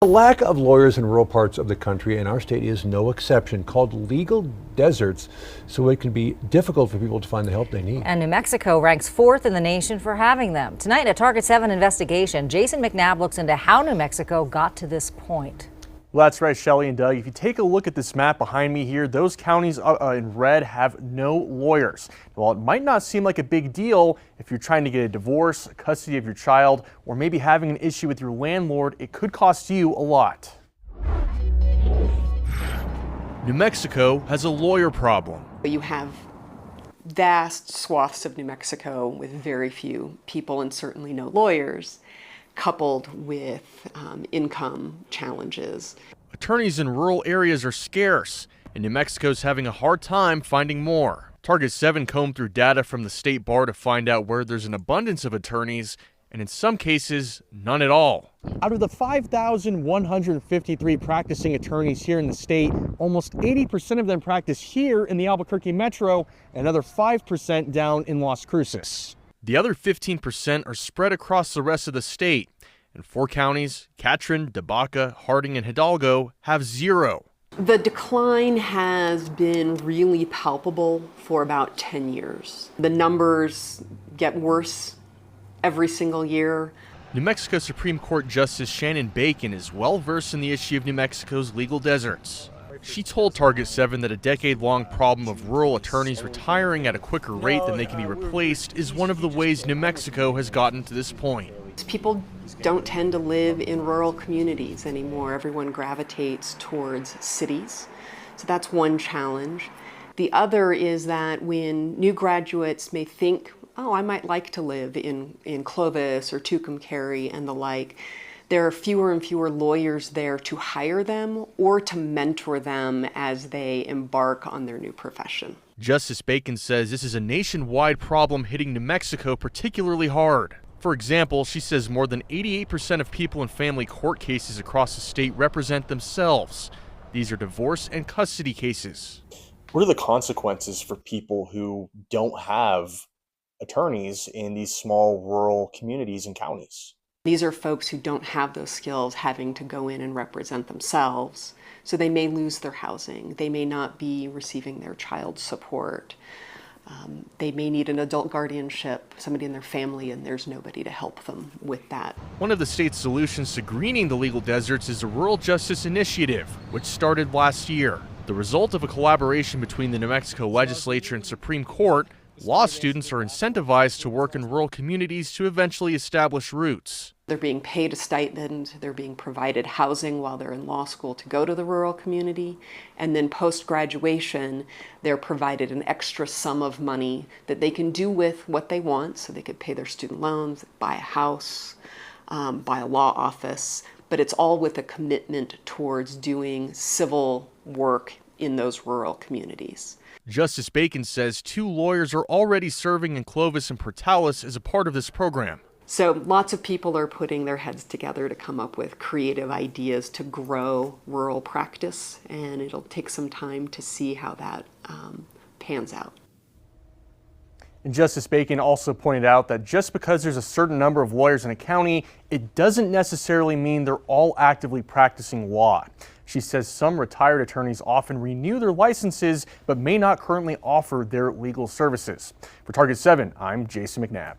The lack of lawyers in rural parts of the country, and our state is no exception, called legal deserts, so it can be difficult for people to find the help they need. And New Mexico ranks 4th in the nation for having them. Tonight, a Target 7 investigation, Jason McNabb looks into how New Mexico got to this point. Well, that's right, Shelley and Doug. If you take a look at this map behind me here, those counties in red have no lawyers. While it might not seem like a big deal, if you're trying to get a divorce, custody of your child, or maybe having an issue with your landlord, it could cost you a lot. New Mexico has a lawyer problem. You have vast swaths of New Mexico with very few people and certainly no lawyers, coupled with income challenges. Attorneys in rural areas are scarce, and New Mexico's having a hard time finding more. Target 7 combed through data from the state bar to find out where there's an abundance of attorneys, and in some cases, none at all. Out of the 5,153 practicing attorneys here in the state, almost 80% of them practice here in the Albuquerque metro, and another 5% down in Las Cruces. The other 15% are spread across the rest of the state, and 4 counties, Catron, DeBaca, Harding, and Hidalgo, have 0. The decline has been really palpable for about 10 years. The numbers get worse every single year. New Mexico Supreme Court Justice Shannon Bacon is well versed in the issue of New Mexico's legal deserts. She told Target 7 that a decade-long problem of rural attorneys retiring at a quicker rate than they can be replaced is one of the ways New Mexico has gotten to this point. People don't tend to live in rural communities anymore. Everyone gravitates towards cities. So that's one challenge. The other is that when new graduates may think, oh, I might like to live in Clovis or Tucumcari and the like, there are fewer and fewer lawyers there to hire them or to mentor them as they embark on their new profession. Justice Bacon says this is a nationwide problem hitting New Mexico particularly hard. For example, she says more than 88% of people in family court cases across the state represent themselves. These are divorce and custody cases. What are the consequences for people who don't have attorneys in these small rural communities and counties? These are folks who don't have those skills having to go in and represent themselves. So they may lose their housing. They may not be receiving their child support. They may need an adult guardianship, somebody in their family, and there's nobody to help them with that. One of the state's solutions to greening the legal deserts is the Rural Justice Initiative, which started last year. The result of a collaboration between the New Mexico Legislature and Supreme Court, law students are incentivized to work in rural communities to eventually establish roots. They're being paid a stipend, they're being provided housing while they're in law school to go to the rural community, and then post-graduation, they're provided an extra sum of money that they can do with what they want, so they could pay their student loans, buy a house, buy a law office, but it's all with a commitment towards doing civil work in those rural communities. Justice Bacon says 2 lawyers are already serving in Clovis and Portales as a part of this program. So lots of people are putting their heads together to come up with creative ideas to grow rural practice, and it'll take some time to see how that pans out. And Justice Bacon also pointed out that just because there's a certain number of lawyers in a county, it doesn't necessarily mean they're all actively practicing law. She says some retired attorneys often renew their licenses but may not currently offer their legal services. For Target 7, I'm Jason McNabb.